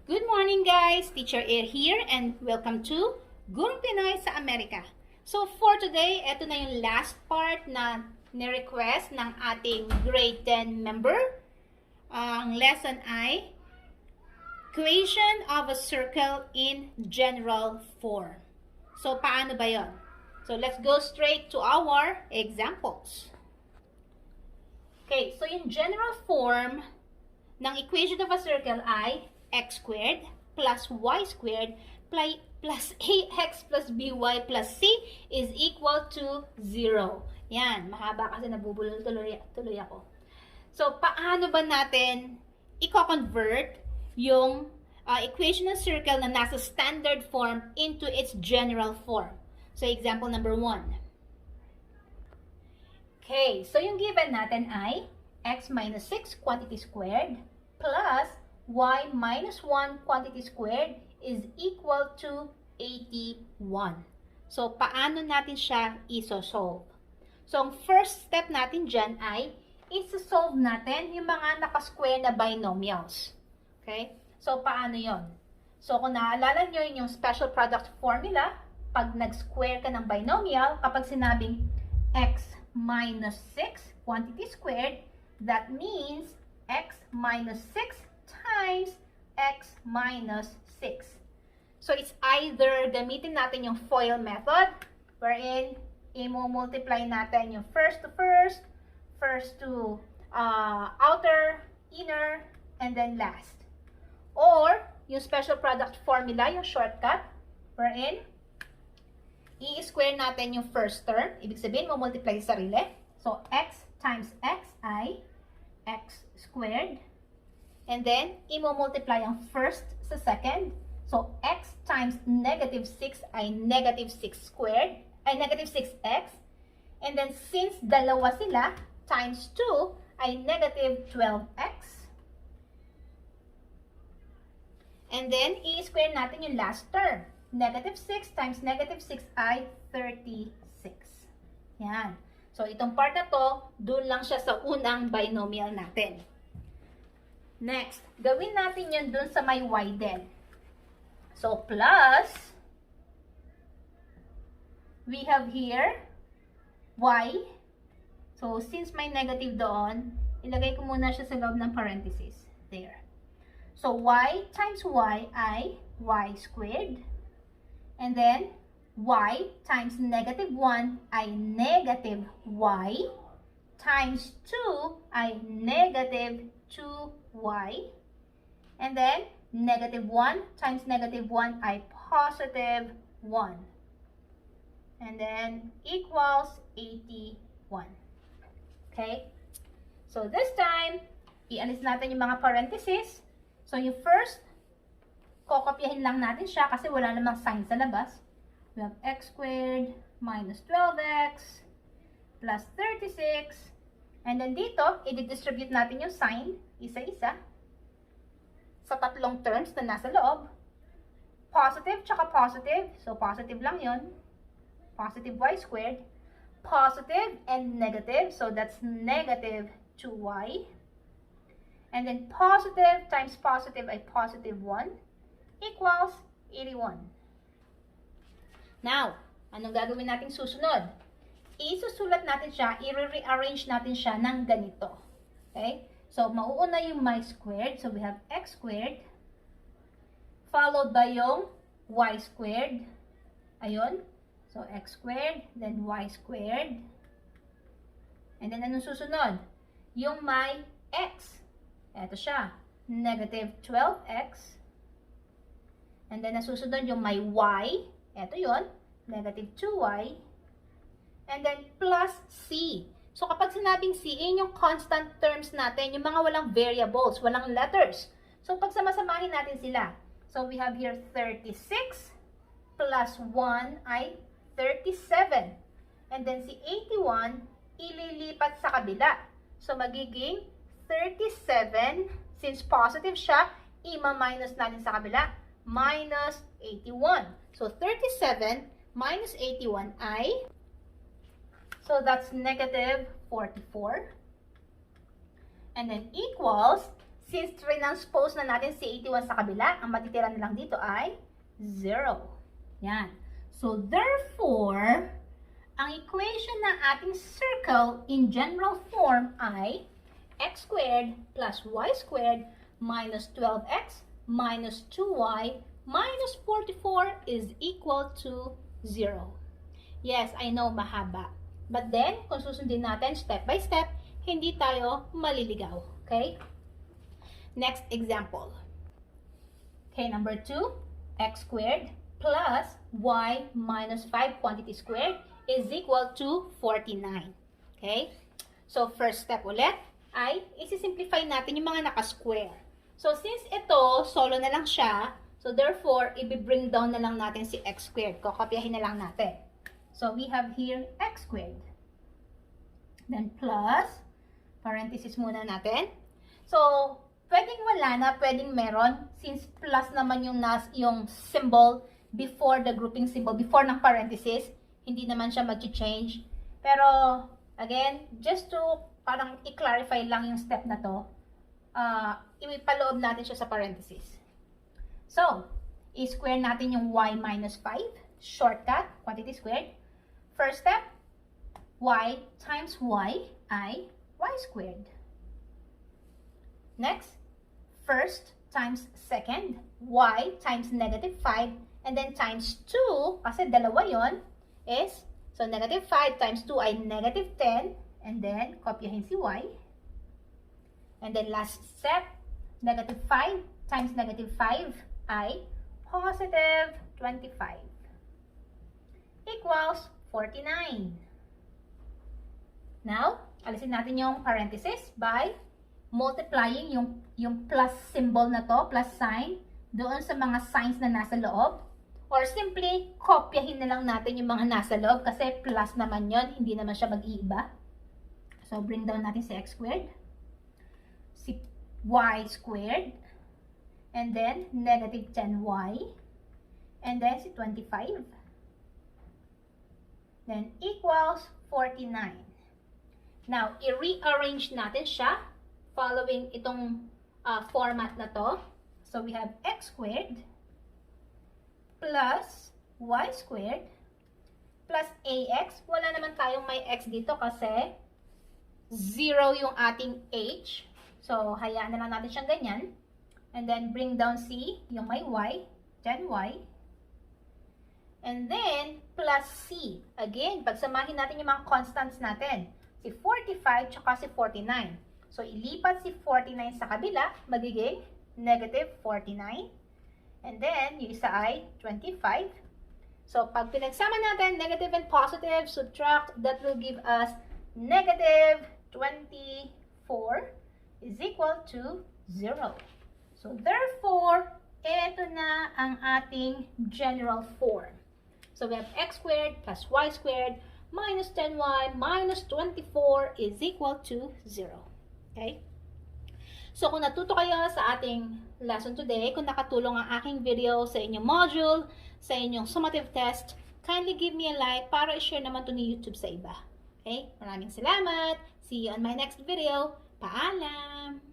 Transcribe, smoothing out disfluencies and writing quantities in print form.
Good morning guys! Teacher Air here and welcome to Gurong Pinoy sa Amerika. So for today, ito na yung last part na ni-request ng ating grade 10 member. Ang lesson ay Equation of a Circle in General Form. So paano ba yon? So let's go straight to our examples. Okay, so yung general form ng equation of a circle ay x squared plus y squared plus ax plus by plus c is equal to 0. Yan, mahaba kasi nabubulol tuloy ako. So, paano ba natin i-convert yung equation of circle na nasa standard form into its general form? So, example number 1. Okay, so yung given natin ay x minus 6 quantity squared plus y minus 1 quantity squared is equal to 81. So, paano natin siya iso-solve? So, ang first step natin dyan ay iso-solve natin yung mga nakasquare na binomials. Okay? So, paano yon? So, kung naalala nyo yung special product formula, pag nag-square ka ng binomial, kapag sinabing x minus 6 quantity squared, that means x minus 6 times x minus 6. So, it's either gamitin natin yung FOIL method, wherein i-multiply natin yung first to outer, inner, and then last. Or, yung special product formula, yung shortcut, wherein i-square natin yung first term, ibig sabihin, multiply sa sarili. So, x times x ay x squared. And then, i-multiply ang first sa second. So, x times negative 6 ay negative 6 squared, ay negative 6x. And then, since dalawa sila, times 2 ay negative 12x. And then, i-square natin yung last term. Negative 6 times negative 6 ay 36. Yan. So, itong part na to, dun lang siya sa unang binomial natin. Next, gawin natin yun dun sa may y din. So, plus, we have here y. So, since may negative doon, ilagay ko muna siya sa loob ng parenthesis. There. So, y times y ay y squared. And then, y times negative 1 ay negative y. Times 2 ay negative 2y. And then, negative 1 times negative 1 ay positive 1. And then, equals 81. Okay? So, this time, i-alis natin yung mga parentheses. So, yung first, kokopyahin lang natin siya kasi wala namang sign sa labas. We have x squared minus 12x plus 36. And then dito, i-distribute natin yung sign, isa-isa, sa tatlong terms na nasa loob. Positive tsaka positive. So, positive lang yun. Positive y squared. Positive and negative. So, that's negative 2y. And then, positive times positive ay positive 1 equals 81. Now, anong gagawin natin susunod? Isusulat natin siya, i-rearrange natin siya ng ganito. Okay? So, mauuna yung y squared. So, we have x squared. Followed by yung y squared. Ayun. So, x squared, then y squared. And then, anong susunod? Yung may x. Ito siya. Negative 12x. And then, nasusunod yung may y. Ito yun. Negative 2y. And then, plus c. So, kapag sinabing c, yun yung constant terms natin, yung mga walang variables, walang letters. So, pag samasamahin natin sila. So, we have here 36 plus 1 ay 37. And then, si 81, ililipat sa kabila. So, magiging 37, since positive siya, ima-minus natin sa kabila, minus 81. So, 37 minus 81 ay, so that's negative 44. And then equals, Since transpose na natin si 81 sa kabila, ang matitira na lang dito ay 0. Yan. So, therefore, ang equation ng ating circle in general form ay x squared plus y squared minus 12x minus 2y minus 44 is equal to 0. Yes, I know, mahaba. But then, kung susundin natin step by step, hindi tayo maliligaw. Okay? Next example. Okay, number 2, x squared plus y minus 5 quantity squared is equal to 49. Okay? So, first step ulit ay isi-simplify natin yung mga naka-square. So, since ito, solo na lang siya, so therefore, i-bring down na lang natin si x squared. Kokopyahin na lang natin. So, we have here x squared. Then, plus, parenthesis muna natin. So, pwedeng wala na, pwedeng meron, since plus naman yung symbol before the grouping symbol, before ng parenthesis, hindi naman siya mag-change. Pero, again, just to parang i-clarify lang yung step na to, ipaloob natin siya sa parenthesis. So, i-square natin yung y minus 5, shortcut, quantity squared. First step, y times y ay y squared. Next, first times second, y times negative 5, and then times 2, kasi dalawa yon is, so negative 5 times 2 ay negative 10, and then kopyahin si y. And then last step, negative 5 times negative 5 ay positive 25 equals 49. Now, alisin natin yung parenthesis by multiplying yung plus symbol na to, plus sign, doon sa mga signs na nasa loob. Or simply, kopyahin na lang natin yung mga nasa loob kasi plus naman yon, hindi naman siya mag-iiba. So, bring down natin si x squared, si y squared, and then negative 10y, and then si 25. Then, equals 49. Now, i-rearrange natin siya following itong format na to. So, we have x squared plus y squared plus ax. Wala naman tayong may x dito kasi 0 yung ating h. So, hayaan na lang natin siyang ganyan. And then, bring down c, yung may y, 10y. And then, plus c. Again, pagsamahin natin yung mga constants natin. Si 45 tsaka si 49. So, ilipat si 49 sa kabila, magiging negative 49. And then, yung isa ay 25. So, pag pinagsama natin, negative and positive, subtract, that will give us negative 24 is equal to 0. So, therefore, ito na ang ating general form. So, we have x squared plus y squared minus 10y minus 24 is equal to 0. Okay? So, kung natuto kayo sa ating lesson today, kung nakatulong ang aking video sa inyong module, sa inyong summative test, kindly give me a like para i-share naman to ni YouTube sa iba. Okay? Maraming salamat. See you on my next video. Paalam!